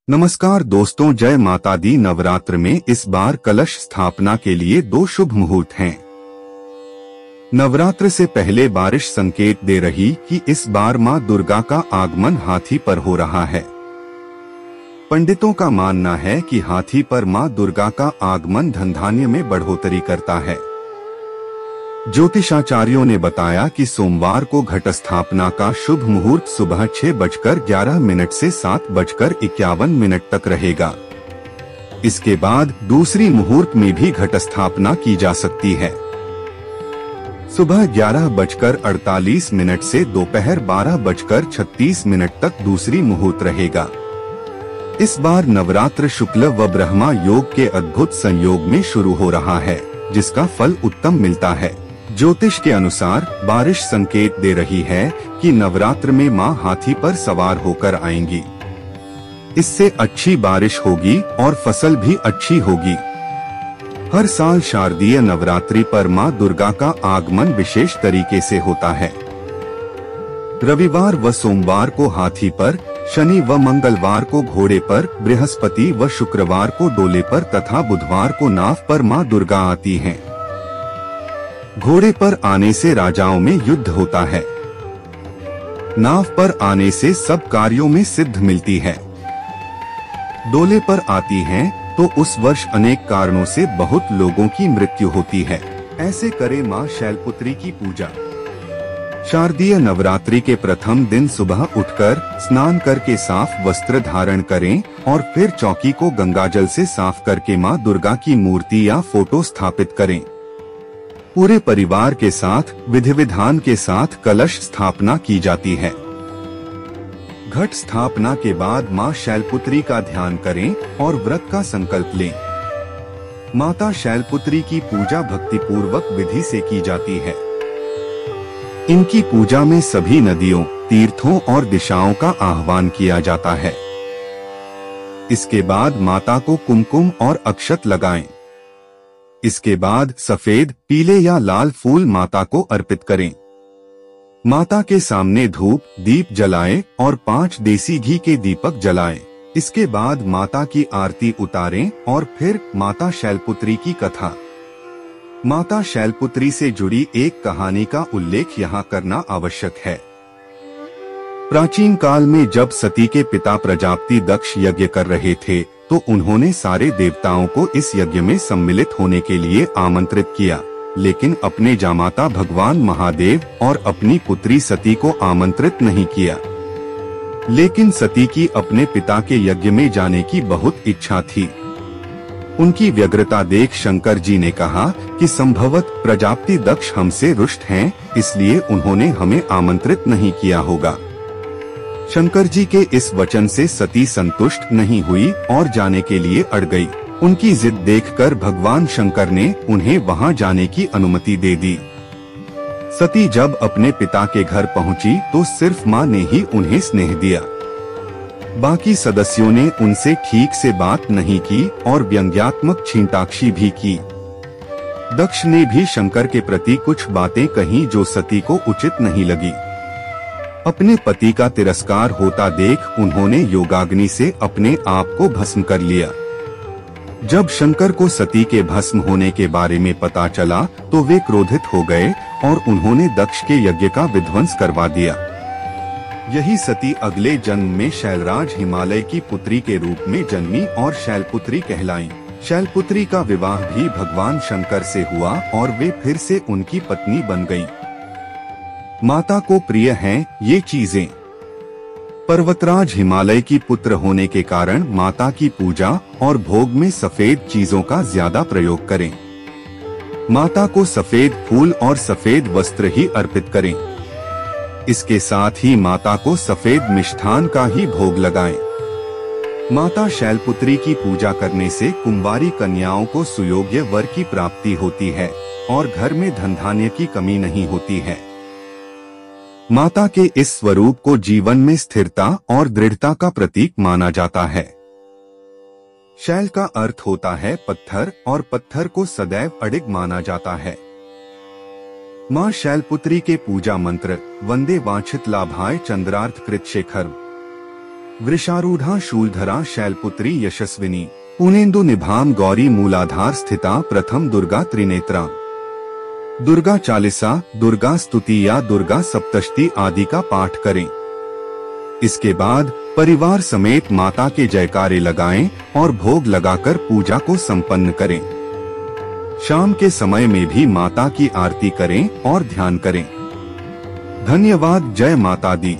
नमस्कार दोस्तों, जय माता दी। नवरात्र में इस बार कलश स्थापना के लिए 2 शुभ मुहूर्त हैं। नवरात्र से पहले बारिश संकेत दे रही कि इस बार मां दुर्गा का आगमन हाथी पर हो रहा है। पंडितों का मानना है कि हाथी पर मां दुर्गा का आगमन धन धान्य में बढ़ोतरी करता है। ज्योतिषाचार्यों ने बताया कि सोमवार को घट स्थापना का शुभ मुहूर्त सुबह 6:11 से 7:51 तक रहेगा। इसके बाद दूसरी मुहूर्त में भी घट स्थापना की जा सकती है। सुबह 11:48 से दोपहर 12:36 तक दूसरी मुहूर्त रहेगा। इस बार नवरात्र शुक्ल व ब्रह्मा योग के अद्भुत संयोग में शुरू हो रहा है, जिसका फल उत्तम मिलता है। ज्योतिष के अनुसार बारिश संकेत दे रही है कि नवरात्र में मां हाथी पर सवार होकर आएंगी। इससे अच्छी बारिश होगी और फसल भी अच्छी होगी। हर साल शारदीय नवरात्रि पर मां दुर्गा का आगमन विशेष तरीके से होता है। रविवार व सोमवार को हाथी पर, शनि व मंगलवार को घोड़े पर, बृहस्पति व शुक्रवार को डोले पर तथा बुधवार को नाव पर मां दुर्गा आती हैं। घोड़े पर आने से राजाओं में युद्ध होता है। नाव पर आने से सब कार्यों में सिद्ध मिलती है। डोले पर आती हैं तो उस वर्ष अनेक कारणों से बहुत लोगों की मृत्यु होती है। ऐसे करे मां शैलपुत्री की पूजा। शारदीय नवरात्रि के प्रथम दिन सुबह उठकर स्नान करके साफ वस्त्र धारण करें और फिर चौकी को गंगाजल से साफ करके मां दुर्गा की मूर्ति या फोटो स्थापित करें। पूरे परिवार के साथ विधि विधान के साथ कलश स्थापना की जाती है। घट स्थापना के बाद मां शैलपुत्री का ध्यान करें और व्रत का संकल्प लें। माता शैलपुत्री की पूजा भक्तिपूर्वक विधि से की जाती है। इनकी पूजा में सभी नदियों, तीर्थों और दिशाओं का आह्वान किया जाता है। इसके बाद माता को कुमकुम और अक्षत लगाएं। इसके बाद सफेद, पीले या लाल फूल माता को अर्पित करें। माता के सामने धूप दीप जलाएं और 5 देसी घी के दीपक जलाएं। इसके बाद माता की आरती उतारें और फिर माता शैलपुत्री की कथा। माता शैलपुत्री से जुड़ी एक कहानी का उल्लेख यहाँ करना आवश्यक है। प्राचीन काल में जब सती के पिता प्रजापति दक्ष यज्ञ कर रहे थे तो उन्होंने सारे देवताओं को इस यज्ञ में सम्मिलित होने के लिए आमंत्रित किया, लेकिन अपने जामाता भगवान महादेव और अपनी पुत्री सती को आमंत्रित नहीं किया। लेकिन सती की अपने पिता के यज्ञ में जाने की बहुत इच्छा थी। उनकी व्यग्रता देख शंकर जी ने कहा कि संभवत प्रजापति दक्ष हमसे रुष्ट हैं, इसलिए उन्होंने हमें आमंत्रित नहीं किया होगा। शंकर जी के इस वचन से सती संतुष्ट नहीं हुई और जाने के लिए अड़ गई। उनकी जिद देखकर भगवान शंकर ने उन्हें वहां जाने की अनुमति दे दी। सती जब अपने पिता के घर पहुंची तो सिर्फ मां ने ही उन्हें स्नेह दिया। बाकी सदस्यों ने उनसे ठीक से बात नहीं की और व्यंग्यात्मक छींटाक्षी भी की। दक्ष ने भी शंकर के प्रति कुछ बातें कहीं जो सती को उचित नहीं लगी। अपने पति का तिरस्कार होता देख उन्होंने योगाग्नि से अपने आप को भस्म कर लिया। जब शंकर को सती के भस्म होने के बारे में पता चला तो वे क्रोधित हो गए और उन्होंने दक्ष के यज्ञ का विध्वंस करवा दिया। यही सती अगले जन्म में शैलराज हिमालय की पुत्री के रूप में जन्मी और शैलपुत्री कहलाईं। शैलपुत्री का विवाह भी भगवान शंकर से हुआ और वे फिर से उनकी पत्नी बन गईं। माता को प्रिय हैं ये चीजें। पर्वतराज हिमालय की पुत्र होने के कारण माता की पूजा और भोग में सफेद चीजों का ज्यादा प्रयोग करें। माता को सफेद फूल और सफेद वस्त्र ही अर्पित करें। इसके साथ ही माता को सफेद मिष्ठान का ही भोग लगाएं। माता शैलपुत्री की पूजा करने से कुंवारी कन्याओं को सुयोग्य वर की प्राप्ति होती है और घर में धन धान्य की कमी नहीं होती है। माता के इस स्वरूप को जीवन में स्थिरता और दृढ़ता का प्रतीक माना जाता है। शैल का अर्थ होता है पत्थर और पत्थर को सदैव अडिग माना जाता है। मां शैलपुत्री के पूजा मंत्र वंदे वांछित लाभाय चंद्रार्थ कृत शेखर वृषारूढ़ा शूलधरा शैलपुत्री यशस्विनी पुनेन्दु निभाम गौरी मूलाधार स्थिता प्रथम दुर्गा त्रिनेत्रा। दुर्गा चालीसा, दुर्गा स्तुति या दुर्गा सप्तशती आदि का पाठ करें। इसके बाद परिवार समेत माता के जयकारे लगाएं और भोग लगाकर पूजा को संपन्न करें। शाम के समय में भी माता की आरती करें और ध्यान करें। धन्यवाद। जय माता दी।